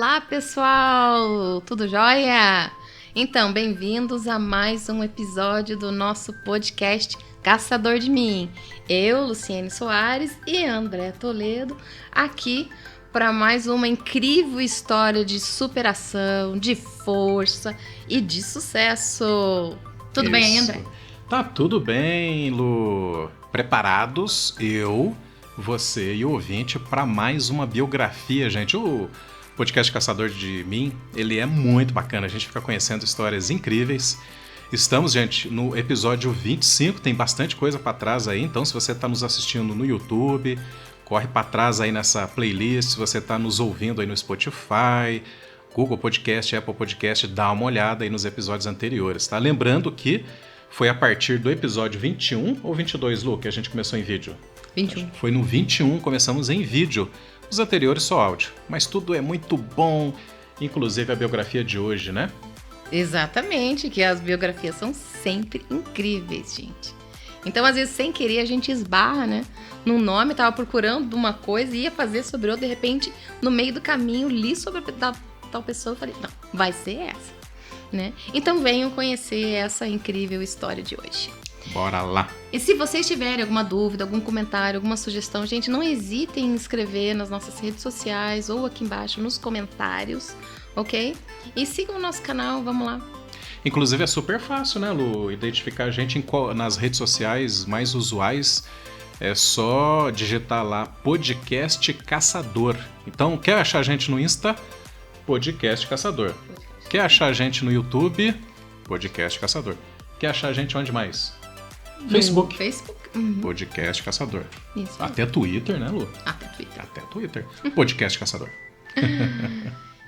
Olá, pessoal! Tudo jóia? Então, bem-vindos a mais um episódio do nosso podcast Caçador de Mim. Eu, Luciene Soares e André Toledo, aqui para mais uma incrível história de superação, de força e de sucesso. Tudo bem aí, André? Tá tudo bem, Lu. Preparados, eu, você e o ouvinte, para mais uma biografia, gente. O podcast Caçador de Mim, ele é muito bacana. A gente fica conhecendo histórias incríveis. Estamos, gente, no episódio 25, tem bastante coisa para trás aí. Então, se você está nos assistindo no YouTube, corre para trás aí nessa playlist. Se você está nos ouvindo aí no Spotify, Google Podcast, Apple Podcast, dá uma olhada aí nos episódios anteriores, tá? Lembrando que foi a partir do episódio 21 ou 22, Lu, que a gente começou em vídeo? 21. Foi no 21, começamos em vídeo. Os anteriores só áudio. Mas tudo é muito bom, inclusive a biografia de hoje, né? Exatamente, que as biografias são sempre incríveis, gente. Então, às vezes, sem querer, a gente esbarra, né? Num nome, tava procurando uma coisa e ia fazer sobre outra. De repente, no meio do caminho, li sobre tal pessoa e falei, não, vai ser essa. Né? Então venham conhecer essa incrível história de hoje. Bora lá! E se vocês tiverem alguma dúvida, algum comentário, alguma sugestão, gente, não hesitem em escrever nas nossas redes sociais ou aqui embaixo nos comentários, ok? E sigam o nosso canal, vamos lá. Inclusive é super fácil, né, Lu? Identificar a gente nas redes sociais mais usuais. É só digitar lá Podcast Caçador. Então, quer achar a gente no Insta? Podcast Caçador. Quer achar a gente no YouTube? Podcast Caçador. Quer achar a gente onde mais? Facebook. Uhum. Podcast Caçador. Isso. Até Twitter, né, Lu? Até Twitter. Podcast Caçador.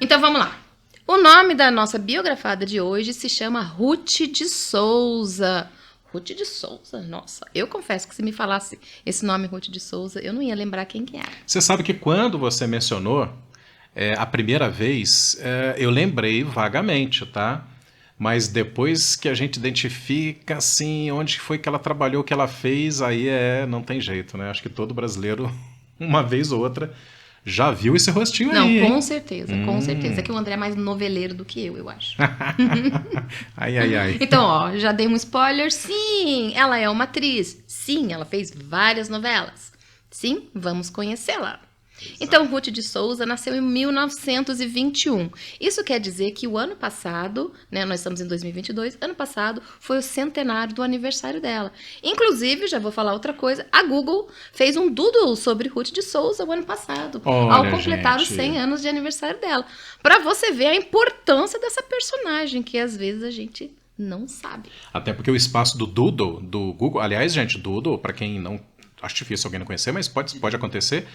Então vamos lá. O nome da nossa biografada de hoje se chama Ruth de Souza. Ruth de Souza? Nossa, eu confesso que se me falasse esse nome Ruth de Souza, eu não ia lembrar quem que era. Você sabe que quando você mencionou a primeira vez, eu lembrei vagamente, tá? Mas depois que a gente identifica, assim, onde foi que ela trabalhou, o que ela fez, aí não tem jeito, né? Acho que todo brasileiro, uma vez ou outra, já viu esse rostinho aí. Não, com certeza, com certeza. É que o André é mais noveleiro do que eu acho. Ai, ai, ai. Então, ó, já dei um spoiler. Sim, ela é uma atriz. Sim, ela fez várias novelas. Sim, vamos conhecê-la. Então, Ruth de Souza nasceu em 1921. Isso quer dizer que o ano passado, né, nós estamos em 2022, ano passado foi o centenário do aniversário dela. Inclusive, já vou falar outra coisa, a Google fez um doodle sobre Ruth de Souza o ano passado, olha, ao completar gente, os 100 anos de aniversário dela. Para você ver a importância dessa personagem, que às vezes a gente não sabe. Até porque o espaço do doodle, do Google, aliás, gente, doodle, para quem não, acho difícil alguém não conhecer, mas pode acontecer.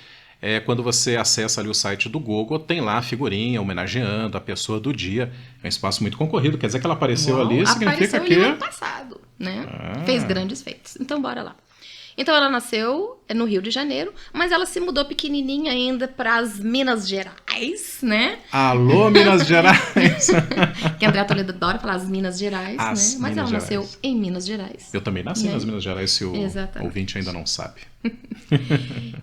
Quando você acessa ali o site do Google, tem lá a figurinha homenageando a pessoa do dia. É um espaço muito concorrido, quer dizer que ela apareceu ali, significa que... Apareceu ano passado, né? Fez grandes feitos. Então, bora lá. Então, ela nasceu no Rio de Janeiro, mas ela se mudou pequenininha ainda para as Minas Gerais, né? Alô, Minas Gerais! Que André Toledo adora falar as Minas Gerais, né? Mas Minas ela Gerais. Nasceu em Minas Gerais. Eu também nasci nas Minas Gerais, se o ouvinte ainda não sabe.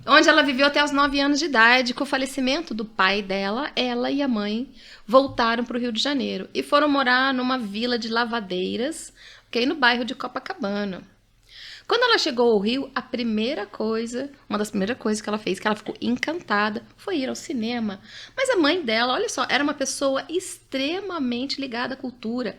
Onde ela viveu até os 9 anos de idade. Com o falecimento do pai dela, ela e a mãe voltaram para o Rio de Janeiro e foram morar numa vila de lavadeiras, okay, no bairro de Copacabana. Quando ela chegou ao Rio, uma das primeiras coisas que ela fez, que ela ficou encantada, foi ir ao cinema. Mas a mãe dela, olha só, era uma pessoa extremamente ligada à cultura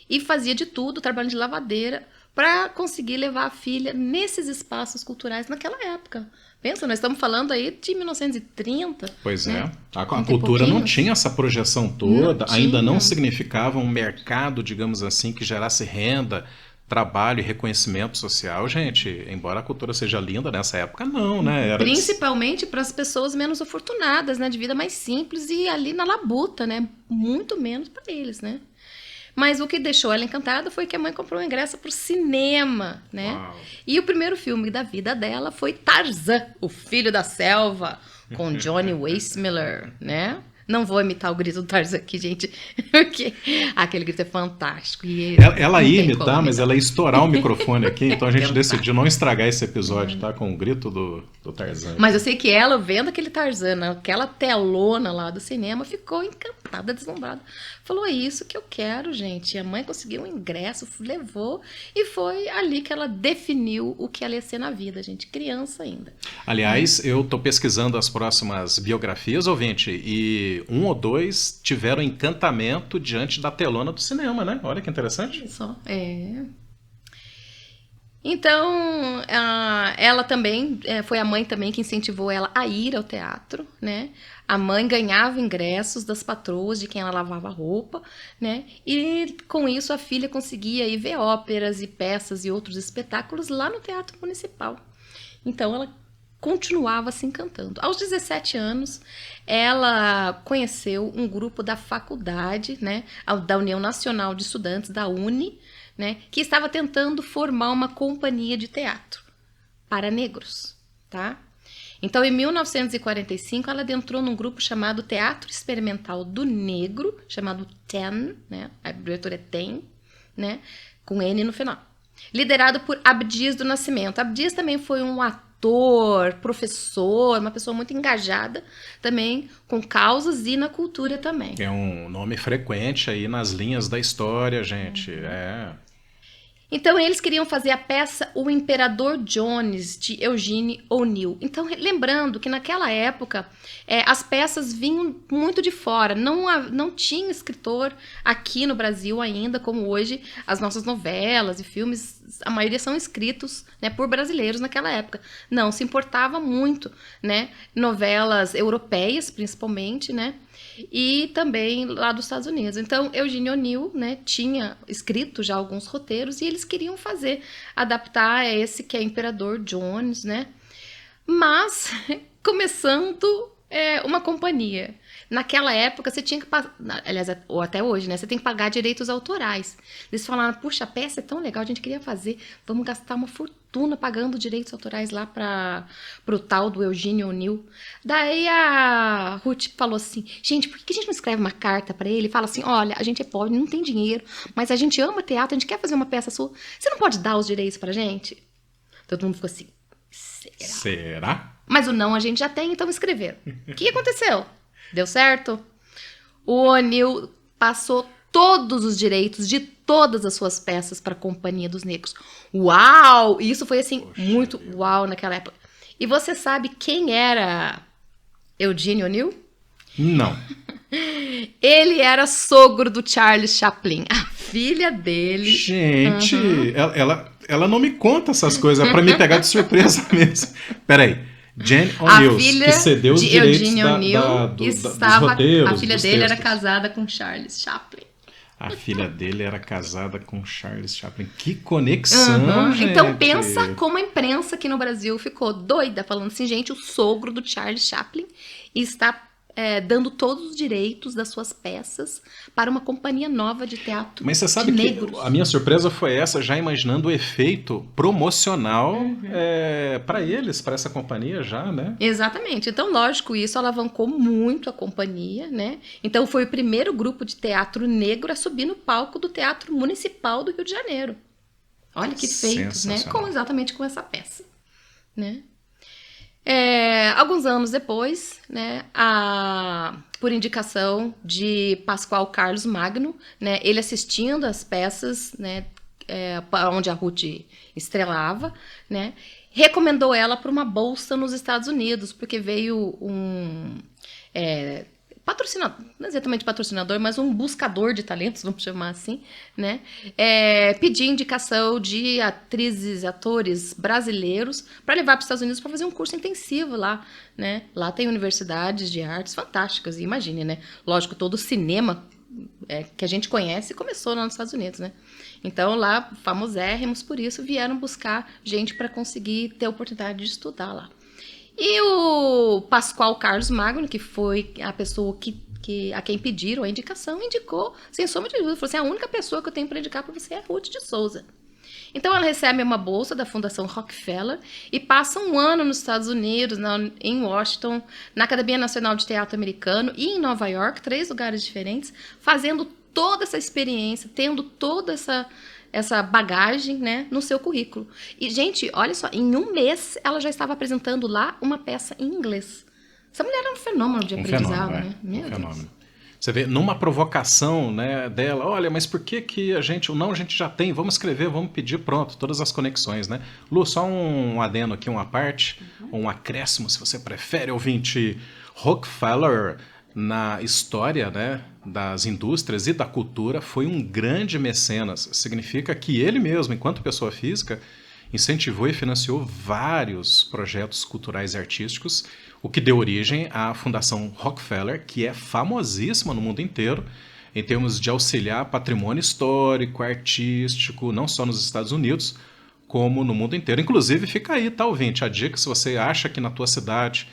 e fazia de tudo, trabalhando de lavadeira, para conseguir levar a filha nesses espaços culturais naquela época. Pensa, nós estamos falando aí de 1930. Pois né? A cultura não tinha essa projeção toda, ainda não significava um mercado, digamos assim, que gerasse renda, trabalho e reconhecimento social, gente. Embora a cultura seja linda nessa época, não, né? Principalmente para as pessoas menos afortunadas, né? De vida mais simples e ali na labuta, né? Muito menos para eles, né? Mas o que deixou ela encantada foi que a mãe comprou um ingresso para o cinema, né? Uau. E o primeiro filme da vida dela foi Tarzan, o Filho da Selva, com Johnny Weissmuller, né? Não vou imitar o grito do Tarzan aqui, gente, porque aquele grito é fantástico. E Ela não ia tem como imitar, mas ela ia estourar o microfone aqui, então a gente Tentar. decidiu não estragar esse episódio, tá? Com o grito do Tarzan. Mas eu sei que ela, vendo aquele Tarzan, aquela telona lá do cinema, ficou encantada, deslumbrada. Falou, é isso que eu quero, gente. E a mãe conseguiu um ingresso, levou, e foi ali que ela definiu o que ela ia ser na vida, gente. Criança ainda. Aliás, eu tô pesquisando as próximas biografias, ouvinte, e 1 ou 2 tiveram encantamento diante da telona do cinema, né? Olha que interessante. Só, Então, ela também, foi a mãe também que incentivou ela a ir ao teatro, né? A mãe ganhava ingressos das patroas de quem ela lavava roupa, né? E com isso a filha conseguia ir ver óperas e peças e outros espetáculos lá no Teatro Municipal. Então ela continuava se encantando. Aos 17 anos, ela conheceu um grupo da faculdade, né? Da União Nacional de Estudantes, da UNE, né, que estava tentando formar uma companhia de teatro para negros, tá? Então, em 1945, ela adentrou num grupo chamado Teatro Experimental do Negro, chamado TEN, né? A abreviatura é TEN, né? Com N no final. Liderado por Abdias do Nascimento. Abdias também foi um ator, professor, uma pessoa muito engajada também com causas e na cultura também. É um nome frequente aí nas linhas da história, gente. Então, eles queriam fazer a peça O Imperador Jones, de Eugene O'Neill. Então, lembrando que naquela época, as peças vinham muito de fora. Não tinha escritor aqui no Brasil ainda, como hoje as nossas novelas e filmes, a maioria são escritos, né, por brasileiros naquela época. Não, se importava muito, né? Novelas europeias, principalmente, né? E também lá dos Estados Unidos. Então, Eugene O'Neill, né, tinha escrito já alguns roteiros e eles queriam adaptar esse que é Imperador Jones, né? Mas, começando uma companhia. Naquela época, você tinha que aliás, ou até hoje, né? Você tem que pagar direitos autorais. Eles falaram, puxa, a peça é tão legal, a gente queria fazer, vamos gastar uma fortuna pagando direitos autorais lá pro tal do Eugene O'Neill. Daí a Ruth falou assim, gente, por que a gente não escreve uma carta para ele e fala assim, olha, a gente é pobre, não tem dinheiro, mas a gente ama teatro, a gente quer fazer uma peça sua, você não pode dar os direitos pra gente? Todo mundo ficou assim, Será? Mas o não a gente já tem, então escreveram. O que aconteceu? Deu certo? O O'Neill passou todos os direitos de todas as suas peças para a Companhia dos Negros. Uau! Isso foi assim, Poxa muito Deus. uau naquela época. E você sabe quem era Eugene O'Neill? Não. Ele era sogro do Charles Chaplin. A filha dele... Gente, ela não me conta essas coisas, é pra me pegar de surpresa mesmo. Peraí. Jane O'Neill, que cedeu os direitos dos roteiros. A filha dos dele era textos. casada com Charles Chaplin. A filha dele era casada com Charles Chaplin. Que conexão, gente. Então pensa como a imprensa aqui no Brasil ficou doida, falando assim, gente, o sogro do Charles Chaplin está dando todos os direitos das suas peças para uma companhia nova de teatro. Mas você sabe de que negros. a minha surpresa foi essa, já imaginando o efeito promocional para eles, para essa companhia já, né? Exatamente. Então, lógico, isso alavancou muito a companhia, né? Então, foi o primeiro grupo de teatro negro a subir no palco do Teatro Municipal do Rio de Janeiro. Olha que feito, né? Exatamente com essa peça, né? Alguns anos depois, né, por indicação de Pascoal Carlos Magno, né, ele assistindo as peças, né, onde a Ruth estrelava, né, recomendou ela para uma bolsa nos Estados Unidos, porque veio um patrocinador, não exatamente patrocinador, mas um buscador de talentos, vamos chamar assim, né? Pedir indicação de atrizes, atores brasileiros para levar para os Estados Unidos para fazer um curso intensivo lá, né? Lá tem universidades de artes fantásticas, e imagine, né? Lógico, todo o cinema que a gente conhece começou lá nos Estados Unidos, né? Então lá, famosérrimos por isso, vieram buscar gente para conseguir ter a oportunidade de estudar lá. E o Pascoal Carlos Magno, que foi a pessoa a quem pediram a indicação, indicou, sem sombra de dúvida, falou assim, a única pessoa que eu tenho para indicar para você é a Ruth de Souza. Então ela recebe uma bolsa da Fundação Rockefeller e passa um ano nos Estados Unidos, em Washington, na Academia Nacional de Teatro Americano e em Nova York, 3 lugares diferentes, fazendo toda essa experiência, tendo toda essa bagagem, né, no seu currículo. E, gente, olha só, em um mês ela já estava apresentando lá uma peça em inglês. Essa mulher era um fenômeno de aprendizado, né? Meu Deus. Fenômeno. Você vê, numa provocação, né, dela, olha, mas por que a gente já tem, vamos escrever, vamos pedir, pronto, todas as conexões, né? Lu, só um adendo aqui, uma parte, um acréscimo, se você prefere, ouvinte. Rockefeller, na história, né, das indústrias e da cultura, foi um grande mecenas. Significa que ele mesmo, enquanto pessoa física, incentivou e financiou vários projetos culturais e artísticos, o que deu origem à Fundação Rockefeller, que é famosíssima no mundo inteiro em termos de auxiliar patrimônio histórico, artístico, não só nos Estados Unidos, como no mundo inteiro. Inclusive, fica aí, tá, ouvinte? A dica, se você acha que na tua cidade,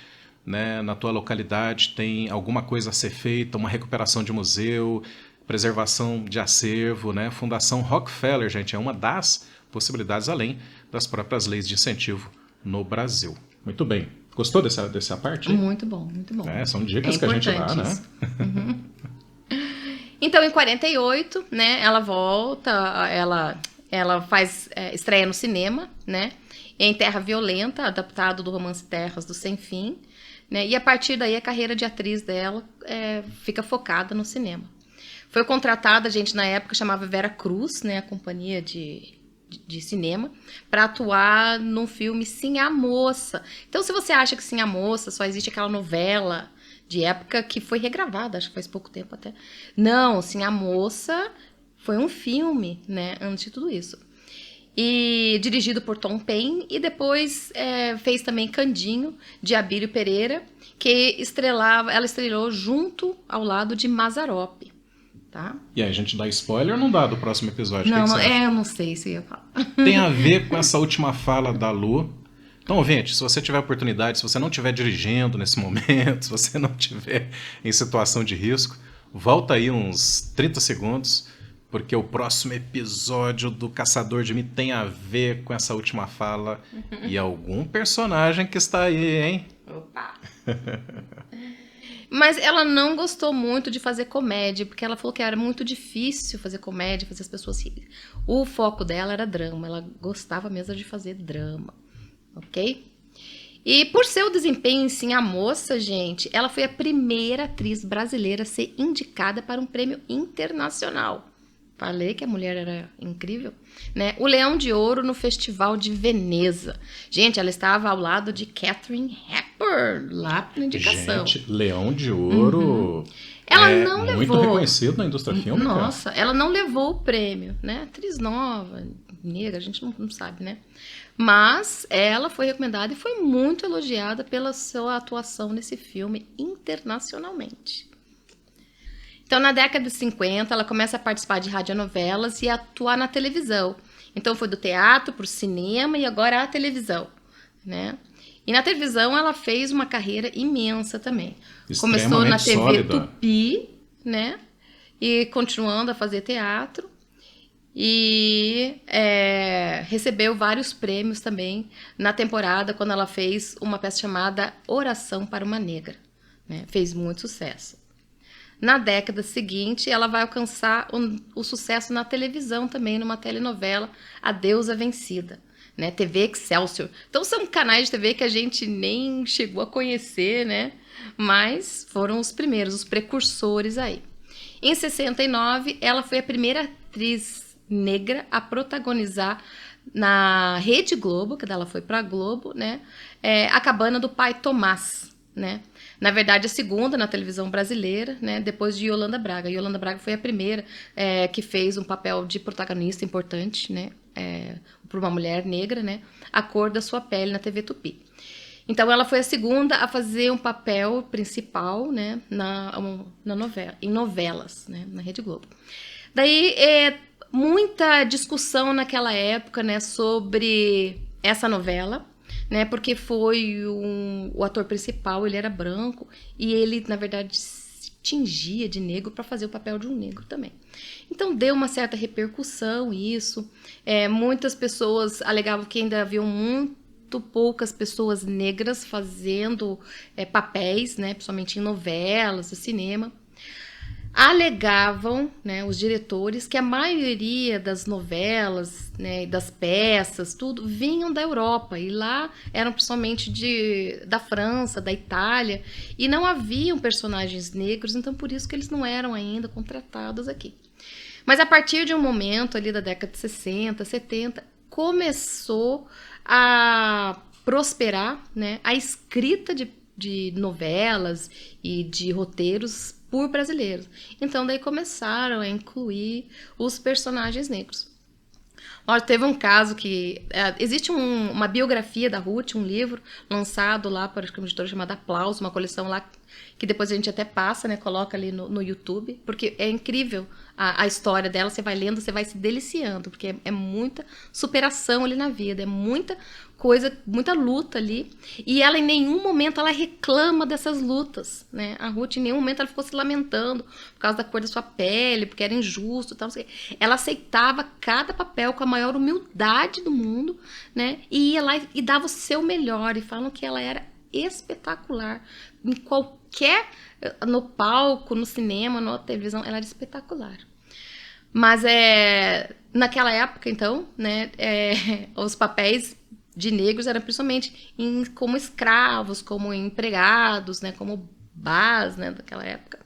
né, na tua localidade tem alguma coisa a ser feita, uma recuperação de museu, preservação de acervo, né? Fundação Rockefeller, gente, é uma das possibilidades além das próprias leis de incentivo no Brasil. Muito bem. Gostou dessa parte? Muito bom, muito bom. São dicas que a gente dá, né? Uhum. Então, em 48, né, ela volta, ela faz estreia no cinema, né? Em Terra Violenta, adaptado do romance Terras do Sem Fim, né? E a partir daí a carreira de atriz dela fica focada no cinema. Foi contratada, a gente na época chamava Vera Cruz, né, a companhia de cinema, para atuar no filme Sim a Moça. Então, se você acha que Sim a Moça só existe aquela novela de época que foi regravada, acho que faz pouco tempo até. Não, Sim a Moça foi um filme, né, antes de tudo isso. E dirigido por Tom Paine, e depois fez também Candinho, de Abílio Pereira, que ela estrelou junto ao lado de Mazzaropi. Tá? E aí, a gente dá spoiler ou não dá do próximo episódio? Não, que você acha? eu não sei se eu ia falar. Tem a ver com essa última fala da Lu. Então, gente, se você tiver oportunidade, se você não estiver dirigindo nesse momento, se você não estiver em situação de risco, volta aí uns 30 segundos, porque o próximo episódio do Caçador de Mim tem a ver com essa última fala e algum personagem que está aí, hein? Opa! Mas ela não gostou muito de fazer comédia, porque ela falou que era muito difícil fazer comédia, fazer as pessoas rirem. O foco dela era drama, ela gostava mesmo de fazer drama, ok? E por seu desempenho em Sim a Moça, gente, ela foi a primeira atriz brasileira a ser indicada para um prêmio internacional. Falei que a mulher era incrível, né? O Leão de Ouro no Festival de Veneza. Gente, ela estava ao lado de Katharine Hepburn, lá na indicação. Gente, Leão de Ouro ela não muito levou. reconhecido na indústria fílmica. Nossa, ela não levou o prêmio, né? Atriz nova, negra, a gente não sabe, né? Mas ela foi recomendada e foi muito elogiada pela sua atuação nesse filme internacionalmente. Então, na década de 50, ela começa a participar de radionovelas e a atuar na televisão. Então, foi do teatro para o cinema e agora a televisão, né? E na televisão, ela fez uma carreira imensa também. Começou na TV sólida. Tupi, né? E continuando a fazer teatro. E recebeu vários prêmios também na temporada, quando ela fez uma peça chamada Oração para uma Negra, né? Fez muito sucesso. Na década seguinte, ela vai alcançar o sucesso na televisão também, numa telenovela, A Deusa Vencida, né? TV Excelsior. Então, são canais de TV que a gente nem chegou a conhecer, né? Mas foram os primeiros, os precursores aí. Em 69, ela foi a primeira atriz negra a protagonizar na Rede Globo, que ela foi para a Globo, né? A Cabana do Pai Tomás, né? Na verdade, a segunda na televisão brasileira, né? Depois de Yolanda Braga. Yolanda Braga foi a primeira que fez um papel de protagonista importante, né? Para uma mulher negra, né? A Cor da Sua Pele na TV Tupi. Então, ela foi a segunda a fazer um papel principal, né? Em novelas, né? Na Rede Globo. Daí, muita discussão naquela época, né? Sobre essa novela, né? Porque foi o ator principal, ele era branco, e ele, na verdade, se tingia de negro para fazer o papel de um negro também. Então deu uma certa repercussão isso. Muitas pessoas alegavam que ainda haviam muito poucas pessoas negras fazendo papéis, né, principalmente em novelas, no cinema. Alegavam, né, os diretores, que a maioria das novelas, né, das peças, tudo, vinham da Europa, e lá eram principalmente da França, da Itália, e não haviam personagens negros, então por isso que eles não eram ainda contratados aqui. Mas a partir de um momento ali da década de 60, 70, começou a prosperar, né, a escrita de novelas e de roteiros por brasileiros. Então, daí começaram a incluir os personagens negros. Olha, teve um caso que... existe uma biografia da Ruth, um livro lançado lá por uma editora chamada Aplauso, uma coleção lá que depois a gente até passa, né, coloca ali no YouTube, porque é incrível a história dela, você vai lendo, você vai se deliciando, porque é muita superação ali na vida, é muita coisa, muita luta ali, e ela em nenhum momento ela reclama dessas lutas, né? A Ruth em nenhum momento ela ficou se lamentando por causa da cor da sua pele, porque era injusto, tal, não sei. Ela aceitava cada papel com a maior humildade do mundo, né? E ia lá e dava o seu melhor, e falam que ela era espetacular em qualquer, no palco, no cinema, na televisão, ela era espetacular. Mas naquela época, então, né, os papéis de negros eram principalmente como escravos, como empregados, né, como bás, né, daquela época.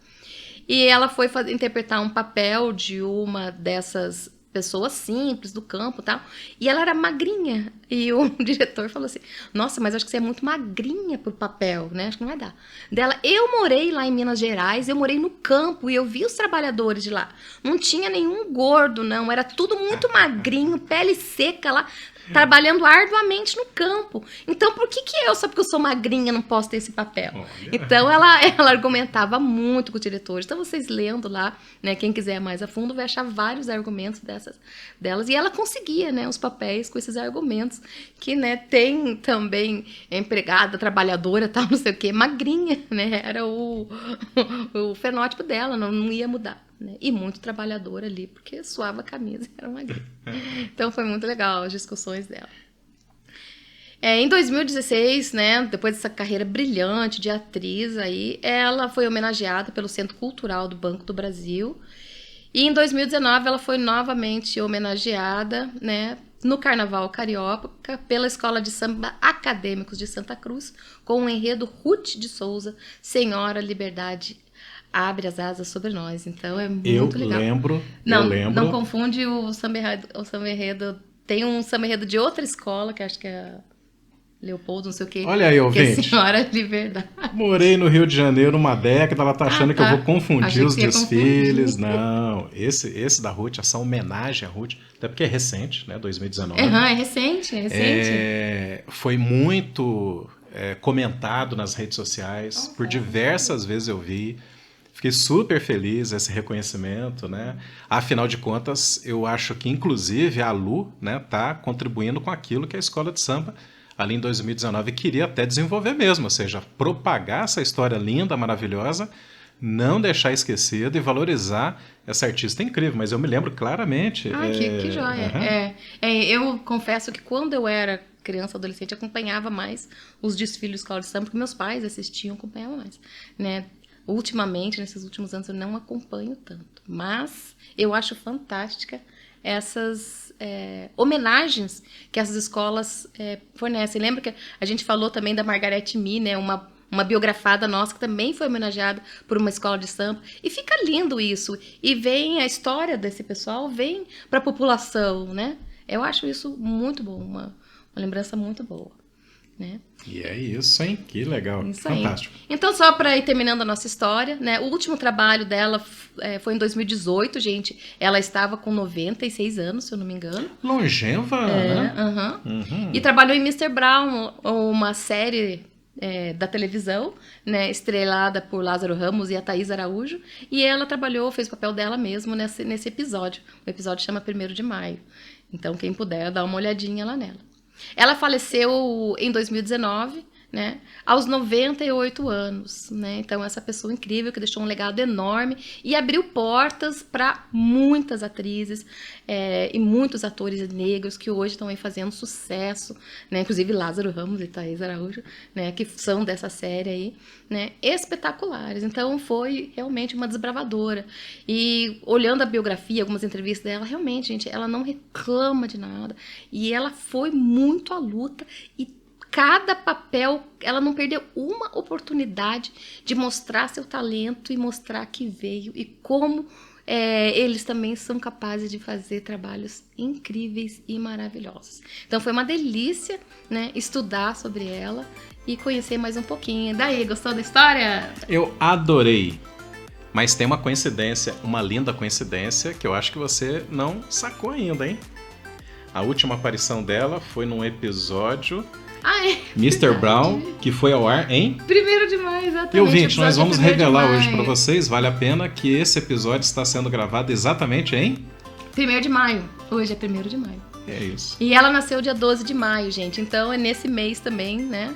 E ela foi interpretar um papel de uma dessas pessoas simples do campo e tal, e ela era magrinha, e o diretor falou assim, nossa, mas acho que você é muito magrinha pro papel, né, acho que não vai dar. Dela, eu morei lá em Minas Gerais, eu morei no campo, e eu vi os trabalhadores de lá, não tinha nenhum gordo, não, era tudo muito magrinho, pele seca lá, trabalhando arduamente no campo. Então, por que eu, só porque eu sou magrinha, não posso ter esse papel? Olha. Então, ela argumentava muito com os diretores. Então, vocês lendo lá, né, quem quiser mais a fundo, vai achar vários argumentos delas. E ela conseguia, né, os papéis com esses argumentos. Que, né, tem também empregada, trabalhadora, tal, não sei o quê, magrinha, né? Era o fenótipo dela, não ia mudar. Né? E muito trabalhadora ali, porque suava a camisa e era magrinha. Então foi muito legal as discussões dela. Em 2016, né, depois dessa carreira brilhante de atriz, aí, ela foi homenageada pelo Centro Cultural do Banco do Brasil. E em 2019 ela foi novamente homenageada, né, no Carnaval Carioca pela Escola de Samba Acadêmicos de Santa Cruz, com o enredo Ruth de Souza, Senhora Liberdade abre as asas sobre nós. Então é muito legal. Eu lembro. Não confunde o samba enredo. Tem um samba enredo de outra escola, que acho que é Leopoldo, não sei o quê. Olha aí, ouvinte. Que é Senhora Liberdade. Morei no Rio de Janeiro uma década, ela tá achando que eu vou confundir os desfiles. Não, esse da Ruth, essa homenagem à Ruth, até porque é recente, né, 2019. É recente. Foi muito comentado nas redes sociais, por diversas vezes eu vi. Fiquei super feliz esse reconhecimento, né? Afinal de contas, eu acho que, inclusive, a Lu, né, tá contribuindo com aquilo que a Escola de Samba, ali em 2019, queria até desenvolver mesmo, ou seja, propagar essa história linda, maravilhosa, não deixar esquecido e valorizar essa artista incrível. Mas eu me lembro claramente... que joia! Eu confesso que quando eu era criança, adolescente, eu acompanhava mais os desfiles da Escola de Samba, porque meus pais assistiam, acompanhavam mais, né? Ultimamente, nesses últimos anos, eu não acompanho tanto. Mas eu acho fantástica essas homenagens que essas escolas fornecem. Lembra que a gente falou também da Margarete Mi, né? Uma biografada nossa que também foi homenageada por uma escola de samba. E fica lindo isso. E vem a história desse pessoal, vem para a população, né? Eu acho isso muito bom, uma lembrança muito boa. Né? E é isso, hein? Que legal, isso fantástico. Aí. Então, só para ir terminando a nossa história, né? O último trabalho dela foi em 2018, gente. Ela estava com 96 anos, se eu não me engano. Longeva, né? Uhum. E trabalhou em Mr. Brown, uma série da televisão, né? Estrelada por Lázaro Ramos e a Thaís Araújo. E ela fez o papel dela mesmo nesse episódio. O episódio chama 1º de Maio. Então, quem puder, dá uma olhadinha lá nela. Ela faleceu em 2019, né, aos 98 anos, né? Então essa pessoa incrível que deixou um legado enorme e abriu portas para muitas atrizes e muitos atores negros que hoje estão aí fazendo sucesso, né? Inclusive Lázaro Ramos e Thaís Araújo, né, que são dessa série aí, né, espetaculares. Então foi realmente uma desbravadora. E olhando a biografia, algumas entrevistas dela, realmente, gente, ela não reclama de nada e ela foi muito à luta e cada papel, ela não perdeu uma oportunidade de mostrar seu talento e mostrar que veio e como eles também são capazes de fazer trabalhos incríveis e maravilhosos. Então foi uma delícia, né, estudar sobre ela e conhecer mais um pouquinho. Daí, gostou da história? Eu adorei. Mas tem uma coincidência, uma linda coincidência, que eu acho que você não sacou ainda, hein? A última aparição dela foi num episódio Mr. Brown, que foi ao ar em 1º de maio, exatamente. E ouvinte, nós vamos revelar hoje para vocês. vocês, vale a pena, que esse episódio está sendo gravado exatamente em 1º de maio. Hoje é 1º de maio. É isso. E ela nasceu dia 12 de maio, gente. Então é nesse mês também, né?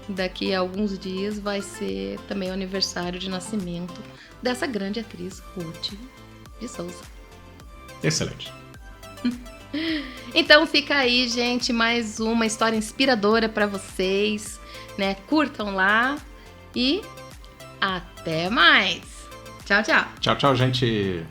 Daqui a alguns dias vai ser também o aniversário de nascimento dessa grande atriz, Ruth de Souza. Excelente. Então fica aí, gente, mais uma história inspiradora para vocês, né? Curtam lá e até mais. Tchau, tchau. Tchau, tchau, gente.